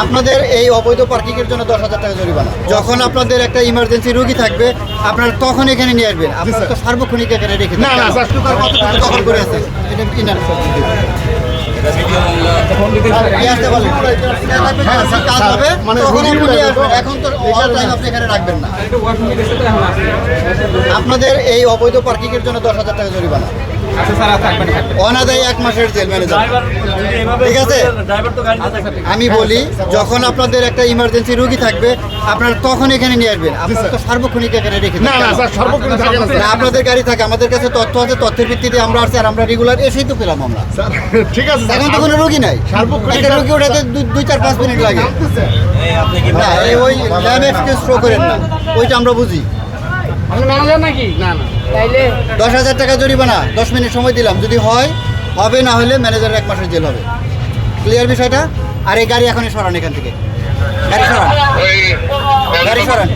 আপনাদের এই অবৈধ পার্কিং এর জন্য 10,000 টাকা জরিমানা। যখন আপনাদের একটা ইমার্জেন্সি রোগী থাকবে আপনারা তখন এখানে নিয়ে আসবেন। আপনারা তো সার্বক্ষণিক এখানে রেখে না, না, স্যার। কতটুকু দখল করে আছে এটা ইনার আসতে বলেন। কাজ হবে মানে তখন রোগী আপনি নিয়ে আসবেন। এখন তো all time আপনি এখানে রাখবেন না। আপনাদের এই অবৈধ পার্কিং এর জন্য 10,000 টাকা জরিমানা, অনাদায়ী 1 মাসের জেল ম্যানেজার। ঠিক আছে, আমি বলি যখন আপনাদের একটা ইমার্জেন্সি রোগী থাকবে আপনারা তখন এখানে নিয়ে আসবেন। আপনারা তো সার্বক্ষণিক এখানে রেখে না, না, স্যার, সার্বক্ষণিক থাকে না, স্যার। না, আপনাদের গাড়ি থাকে, আমাদের কাছে তথ্য আছে, তথ্যের ভিত্তিতে আমরা আসছি আর আমরা রেগুলার এসেই তো পেলাম আমরা। স্যার, ঠিক আছে, স্যার। এখন তো কোনো রোগী নাই, সার্বক্ষণিক একটা রোগী ওঠাতে 2-4-5 মিনিট লাগে। না, এই ওই ল্যাব এক্সপ্রেস শো করেন না, ওইটা আমরা বুঝি। আপনি ম্যানেজার নাকি? না, না। 10,000 টাকা জরিমানা, 10 মিনিট সময় দিলাম, যদি হয় হবে, না হলে ম্যানেজারের 1 মাসের জেল হবে। ক্লিয়ার বিষয়টা? আর এই গাড়ি এখনই সরান এখান থেকে, গাড়ি সরান, গাড়ি সরান।